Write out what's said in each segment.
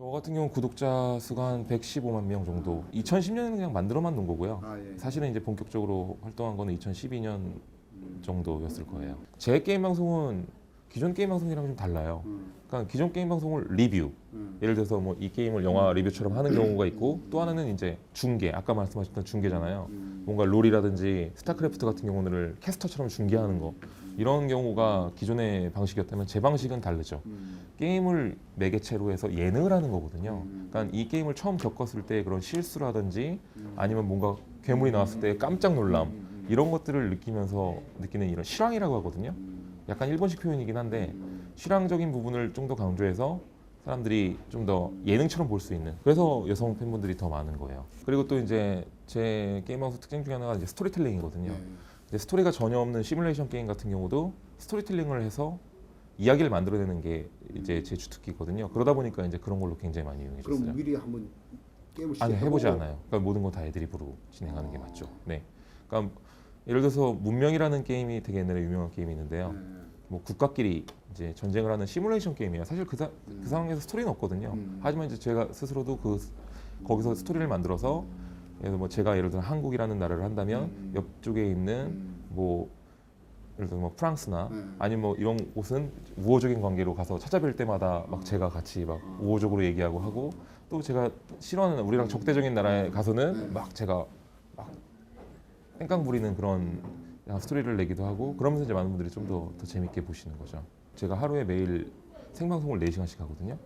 저 같은 경우 구독자 수가 한 115만 명 정도. 2010년에는 그냥 만들어만 놓은 거고요. 예. 사실은 이제 본격적으로 활동한 거는 2012년 정도였을 거예요. 제 게임 방송은 기존 게임 방송이랑 좀 달라요. 그러니까 기존 게임 방송을 리뷰, 예를 들어서 뭐 이 게임을 영화 리뷰처럼 하는 경우가 있고, 또 하나는 이제 중계, 아까 말씀하셨던 중계잖아요. 뭔가 롤이라든지 스타크래프트 같은 경우는 캐스터처럼 중계하는 거, 이런 경우가 기존의 방식이었다면 제 방식은 다르죠. 게임을 매개체로 해서 예능을 하는 거거든요. 그러니까 이 게임을 처음 겪었을 때 그런 실수라든지 아니면 뭔가 괴물이 나왔을 때 깜짝 놀람, 이런 것들을 느끼면서 느끼는 이런 실황이라고 하거든요. 약간 일본식 표현이긴 한데 실황적인 부분을 좀 더 강조해서 사람들이 좀 더 예능처럼 볼 수 있는, 그래서 여성 팬분들이 더 많은 거예요. 그리고 또 이제 제 게임하우스 특징 중에 하나가 이제 스토리텔링이거든요. 이제 스토리가 전혀 없는 시뮬레이션 게임 같은 경우도 스토리텔링을 해서 이야기를 만들어내는 게 이제 제 주특기거든요. 그러다 보니까 이제 그런 걸로 굉장히 많이 이용해줬어요. 그럼 미리 한번 게임을 아니, 시작해보고 해보지 않아요. 그러니까 모든 거 다 애드립으로 진행하는 게 맞죠. 네. 그러니까 예를 들어서 문명이라는 게임이 되게 옛날에 유명한 게임이 있는데요. 뭐 국가끼리 이제 전쟁을 하는 시뮬레이션 게임이에요. 사실 그 상황에서 스토리는 없거든요. 하지만 이제 제가 스스로도 거기서 스토리를 만들어서, 예를 들어 한국이라는 나라를 한다면 옆쪽에 있는 뭐 예를 들어 뭐 프랑스나 아니면 뭐 이런 곳은 우호적인 관계로 가서 찾아뵐 때마다 막 제가 같이 막 우호적으로 얘기하고 하고, 또 제가 싫어하는 우리랑 적대적인 나라에 가서는 막 제가 막 땡깡 부리는 그런 스토리를 내기도 하고, 그러면서 이제 많은 분들이 좀 더 재밌게 보시는 거죠. 제가 하루에 매일 생방송을 4시간씩 하거든요.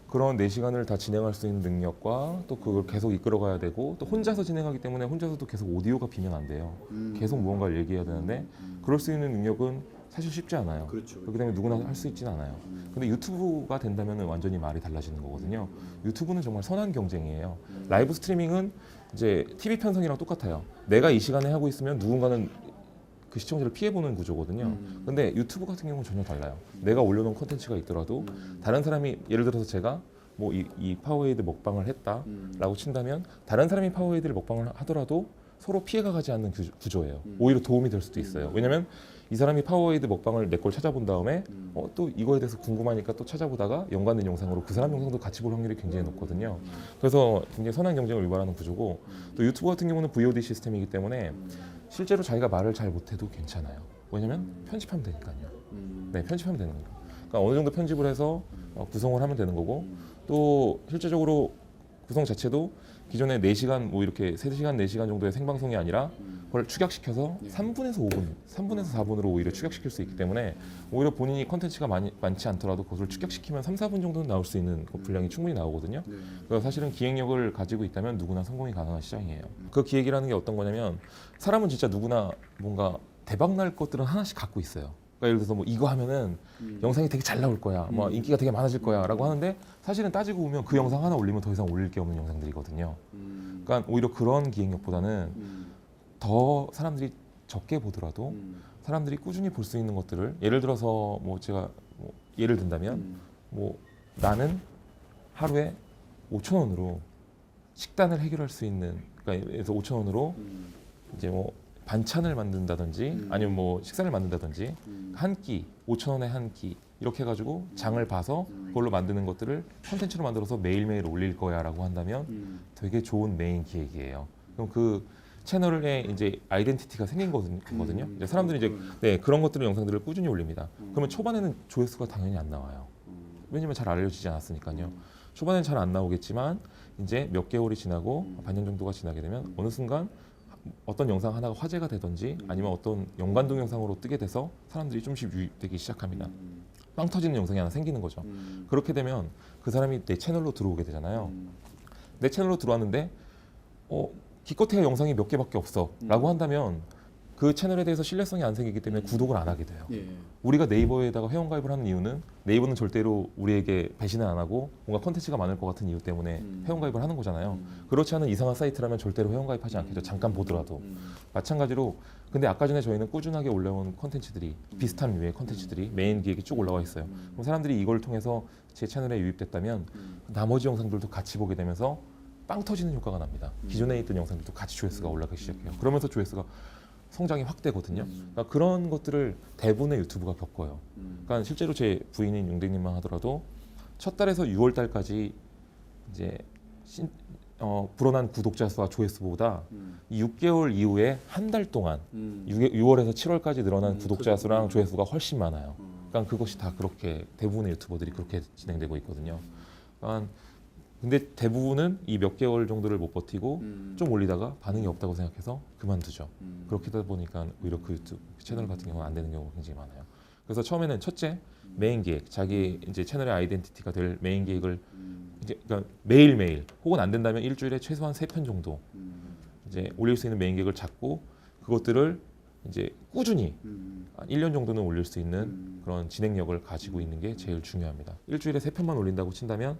그런 4시간을 다 진행할 수 있는 능력과 또 그걸 계속 이끌어가야 되고, 또 혼자서 진행하기 때문에 혼자서도 계속 오디오가 비면 안 돼요. 계속 무언가를 얘기해야 되는데 그럴 수 있는 능력은 사실 쉽지 않아요. 그렇죠. 그렇기 때문에 누구나 할 수 있지는 않아요. 근데 유튜브가 된다면 완전히 말이 달라지는 거거든요. 유튜브는 정말 선한 경쟁이에요. 라이브 스트리밍은 이제 TV 편성이랑 똑같아요. 내가 이 시간에 하고 있으면 누군가는 그 시청자를 피해보는 구조거든요. 근데 유튜브 같은 경우는 전혀 달라요. 내가 올려놓은 컨텐츠가 있더라도 다른 사람이, 예를 들어서 제가 뭐 이 파워에이드 먹방을 했다라고 친다면 다른 사람이 파워에이드를 먹방을 하더라도 서로 피해가 가지 않는 구조예요. 오히려 도움이 될 수도 있어요. 왜냐면 이 사람이 파워에이드 먹방을 내 걸 찾아본 다음에 또 이거에 대해서 궁금하니까 또 찾아보다가 연관된 영상으로 그 사람 영상도 같이 볼 확률이 굉장히 높거든요. 그래서 굉장히 선한 경쟁을 유발하는 구조고, 또 유튜브 같은 경우는 VOD 시스템이기 때문에 실제로 자기가 말을 잘 못해도 괜찮아요. 왜냐면 편집하면 되니까요. 네, 편집하면 되는 거예요. 그러니까 어느 정도 편집을 해서 구성을 하면 되는 거고, 또 실제적으로 구성 자체도 기존에 4시간 뭐 이렇게 3시간, 4시간 정도의 생방송이 아니라 그걸 축약시켜서 3분에서 5분, 3분에서 4분으로 오히려 축약시킬 수 있기 때문에 오히려 본인이 컨텐츠가 많지 않더라도 그것을 축약시키면 3, 4분 정도는 나올 수 있는 그 분량이 충분히 나오거든요. 그래서 사실은 기획력을 가지고 있다면 누구나 성공이 가능한 시장이에요. 그 기획이라는 게 어떤 거냐면, 사람은 진짜 누구나 뭔가 대박 날 것들은 하나씩 갖고 있어요. 그러니까 예를 들어서 뭐 이거 하면은 영상이 되게 잘 나올 거야, 뭐 인기가 되게 많아질 거야 라고 하는데, 사실은 따지고 보면 그 영상 하나 올리면 더 이상 올릴 게 없는 영상들이거든요. 그러니까 오히려 그런 기획력보다는 더 사람들이 적게 보더라도 사람들이 꾸준히 볼 수 있는 것들을, 예를 들어서 뭐 제가 뭐 예를 든다면 뭐 나는 하루에 5,000원으로 식단을 해결할 수 있는, 그러니까 그래서 5,000원으로 이제 뭐 반찬을 만든다든지 아니면 뭐 식사를 만든다든지 한 끼 5,000원에 한 끼 이렇게 해가지고 장을 봐서 그걸로 만드는 것들을 콘텐츠로 만들어서 매일매일 올릴 거야 라고 한다면 되게 좋은 메인 기획이에요. 그럼 그 채널에 이제 아이덴티티가 생긴 거거든요. 이제 사람들이 이제 네, 그런 것들을 영상들을 꾸준히 올립니다. 그러면 초반에는 조회수가 당연히 안 나와요. 왜냐면 잘 알려지지 않았으니까요. 초반에는 잘 안 나오겠지만 이제 몇 개월이 지나고 반년 정도가 지나게 되면 어느 순간 어떤 영상 하나가 화제가 되든지 아니면 어떤 연관 동영상으로 뜨게 돼서 사람들이 좀씩 유입되기 시작합니다. 빵 터지는 영상이 하나 생기는 거죠. 그렇게 되면 그 사람이 내 채널로 들어오게 되잖아요. 내 채널로 들어왔는데 기껏해야 영상이 몇 개밖에 없어 라고 한다면 그 채널에 대해서 신뢰성이 안 생기기 때문에 구독을 안 하게 돼요. 우리가 네이버에다가 회원가입을 하는 이유는, 네이버는 절대로 우리에게 배신을 안 하고 뭔가 컨텐츠가 많을 것 같은 이유 때문에 회원가입을 하는 거잖아요. 그렇지 않은 이상한 사이트라면 절대로 회원가입하지 않겠죠. 잠깐 보더라도. 마찬가지로 근데 아까 전에 저희는 꾸준하게 올라온 컨텐츠들이, 비슷한 류의 컨텐츠들이 메인 기획이 쭉 올라와 있어요. 그럼 사람들이 이걸 통해서 제 채널에 유입됐다면 나머지 영상들도 같이 보게 되면서 빵 터지는 효과가 납니다. 기존에 있던 영상들도 같이 조회수가 올라가기 시작해요. 그러면서 조회수가 성장이 확 되거든요. 그러니까 그런 것들을 대부분의 유튜브가 겪어요. 그러니까 실제로 제 부인인 용대님만 하더라도 첫 달에서 6월 달까지 이제 불어난 구독자 수와 조회수보다 이 6개월 이후에 한 달 동안 6월에서 7월까지 늘어난 구독자 수랑 조회수가 훨씬 많아요. 그러니까 그것이 다 그렇게 대부분의 유튜버들이 그렇게 진행되고 있거든요. 그러니까 근데 대부분은 이 몇 개월 정도를 못 버티고 좀 올리다가 반응이 없다고 생각해서 그만두죠. 그렇게 되다 보니까 오히려 그 유튜브 채널 같은 경우는 안 되는 경우가 굉장히 많아요. 그래서 처음에는 첫째 메인 기획, 자기 이제 채널의 아이덴티티가 될 메인 기획을 이제 그러니까 매일매일 혹은 안 된다면 일주일에 최소한 3편 정도 이제 올릴 수 있는 메인 기획을 잡고 그것들을 이제 꾸준히 한 1년 정도는 올릴 수 있는 그런 진행력을 가지고 있는 게 제일 중요합니다. 일주일에 3편만 올린다고 친다면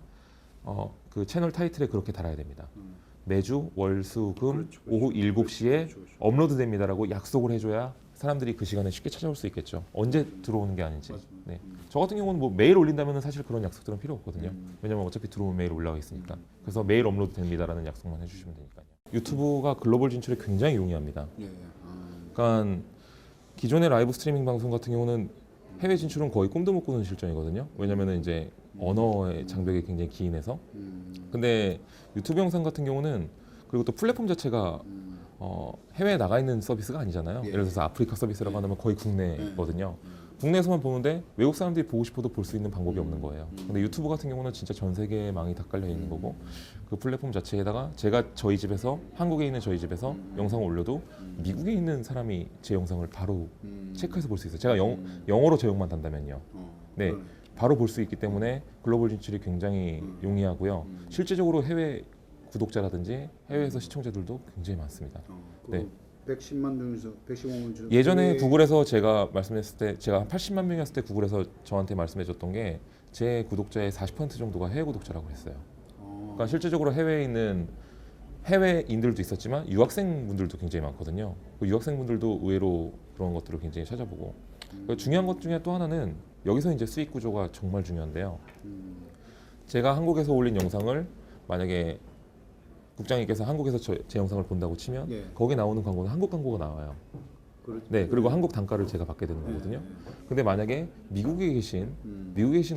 그 채널 타이틀에 그렇게 달아야 됩니다. 매주 월, 수, 금 그렇죠. 오후 7시에 그렇죠. 업로드됩니다라고 약속을 해줘야 사람들이 그 시간에 쉽게 찾아올 수 있겠죠. 언제 들어오는 게 아닌지. 맞아요. 네. 저 같은 경우는 뭐 매일 올린다면 사실 그런 약속들은 필요 없거든요. 왜냐면 어차피 들어오면 매일 올라가 있으니까. 그래서 매일 업로드 됩니다라는 약속만 해주시면 되니까요. 유튜브가 글로벌 진출에 굉장히 용이합니다. 예. 그러니까 기존의 라이브 스트리밍 방송 같은 경우는 해외 진출은 거의 꿈도 못 꾸는 실정이거든요. 왜냐면은 이제 언어의 장벽이 굉장히 기인해서. 근데 유튜브 영상 같은 경우는 그리고 또 플랫폼 자체가 해외에 나가 있는 서비스가 아니잖아요. 예. 예를 들어서 아프리카 서비스라고 한다면 거의 국내거든요. 국내에서만 보는데 외국 사람들이 보고 싶어도 볼 수 있는 방법이 없는 거예요. 근데 유튜브 같은 경우는 진짜 전 세계에 망이 다 깔려 있는 거고 그 플랫폼 자체에다가 제가 저희 집에서 한국에 있는 저희 집에서 영상을 올려도 미국에 있는 사람이 제 영상을 바로 체크해서 볼 수 있어요. 제가 영어로 제목만 단다면요. 네, 그러네. 바로 볼 수 있기 때문에 글로벌 진출이 굉장히 용이하고요. 실제적으로 해외 구독자라든지 해외에서 시청자들도 굉장히 많습니다. 네. 110만 중에서 115만 중. 예전에 구글에서 제가 말씀했을 때 제가 한 80만 명이었을 때 구글에서 저한테 말씀해줬던 게 제 구독자의 40% 정도가 해외 구독자라고 했어요. 그러니까 실제적으로 해외에 있는 해외인들도 있었지만 유학생분들도 굉장히 많거든요. 그 유학생분들도 의외로 그런 것들을 굉장히 찾아보고 그러니까 중요한 것 중에 또 하나는 여기서 이제 수익 구조가 정말 중요한데요. 제가 한국에서 올린 영상을 만약에 국장님께서 한국에서 제 영상을 본다고 치면 예. 거기 나오는 광고는 한국 광고가 나와요. 그렇죠. 네, 그리고 한국 단가를 제가 받게 되는 거거든요. 근데 만약에 미국에 계신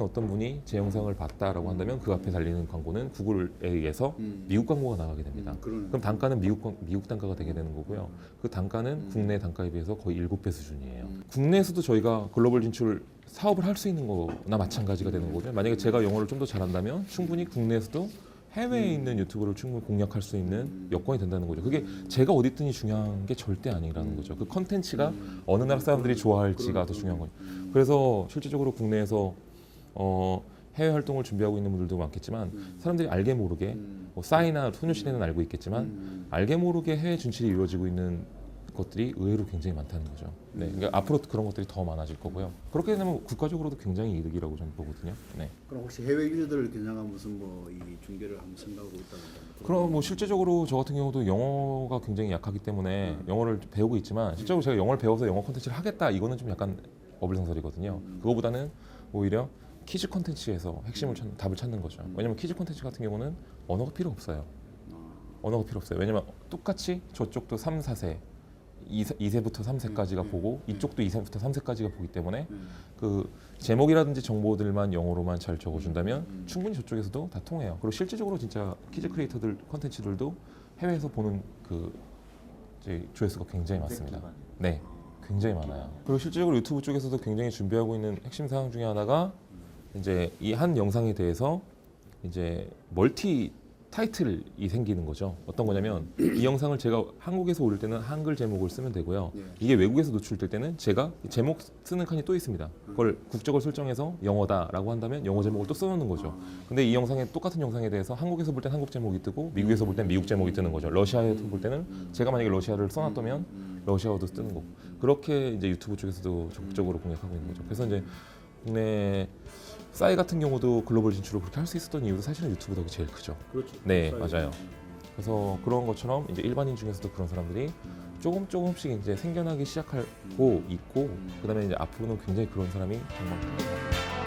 어떤 분이 제 영상을 봤다라고 한다면 그 앞에 달리는 광고는 구글에 의해서 미국 광고가 나가게 됩니다. 그럼 단가는 미국 단가가 되게 되는 거고요. 그 단가는 국내 단가에 비해서 거의 7배 수준이에요. 국내에서도 저희가 글로벌 진출 사업을 할 수 있는 거나 마찬가지가 되는 거거든요. 만약에 제가 영어를 좀 더 잘한다면 충분히 국내에서도 해외에 있는 유튜브를 충분히 공략할 수 있는 여건이 된다는 거죠. 그게 제가 어디 있든지 중요한 게 절대 아니라는 거죠. 그 컨텐츠가 어느 나라 사람들이 좋아할지가 더 중요한 거죠. 그래서 실질적으로 국내에서 해외 활동을 준비하고 있는 분들도 많겠지만 사람들이 알게 모르게 뭐 싸이나 소녀시대는 알고 있겠지만 알게 모르게 해외 진출이 이루어지고 있는 것들이 의외로 굉장히 많다는 거죠. 네, 그러니까 앞으로 그런 것들이 더 많아질 거고요. 그렇게 되면 국가적으로도 굉장히 이득이라고 저는 보거든요. 네. 그럼 혹시 해외 유저들을 겨냥한 무슨 뭐 이 중계를 한번 생각하고 있다는 그럼 뭐 실제적으로 저 같은 경우도 영어가 굉장히 약하기 때문에 영어를 배우고 있지만 실제로 제가 영어를 배워서 영어 콘텐츠를 하겠다 이거는 좀 약간 어불성설이거든요. 그거보다는 오히려 키즈 콘텐츠에서 핵심을 답을 찾는 거죠. 왜냐면 키즈 콘텐츠 같은 경우는 언어가 필요 없어요. 언어가 필요 없어요. 왜냐면 똑같이 저쪽도 3, 4세 2세부터 3세까지가 보고 이쪽도 2세부터 3세까지가 보기 때문에 그 제목이라든지 정보들만 영어로만 잘 적어준다면 충분히 저쪽에서도 다 통해요. 그리고 실질적으로 진짜 키즈 크리에이터들 컨텐츠들도 해외에서 보는 그 이제 조회수가 굉장히 많습니다. 네, 굉장히 많아요. 그리고 실질적으로 유튜브 쪽에서도 굉장히 준비하고 있는 핵심 사항 중에 하나가 이제 이 한 영상에 대해서 이제 멀티 타이틀이 생기는 거죠. 어떤 거냐면 이 영상을 제가 한국에서 올릴 때는 한글 제목을 쓰면 되고요. 이게 외국에서 노출될 때는 제가 제목 쓰는 칸이 또 있습니다. 그걸 국적을 설정해서 영어다라고 한다면 영어 제목을 또 써놓는 거죠. 근데 이 영상에 똑같은 영상에 대해서 한국에서 볼 땐 한국 제목이 뜨고 미국에서 볼 땐 미국 제목이 뜨는 거죠. 러시아에서 볼 때는 제가 만약에 러시아를 써놨다면 러시아어도 뜨는 거고 그렇게 이제 유튜브 쪽에서도 적극적으로 공략하고 있는 거죠. 그래서 이제 국내 싸이 같은 경우도 글로벌 진출을 그렇게 할 수 있었던 이유도 사실은 유튜브 덕이 제일 크죠. 그렇죠. 네, 맞아요. 그래서 그런 것처럼 이제 일반인 중에서도 그런 사람들이 조금씩 이제 생겨나기 시작하고 있고 그다음에 이제 앞으로는 굉장히 그런 사람이 정말 많습니다.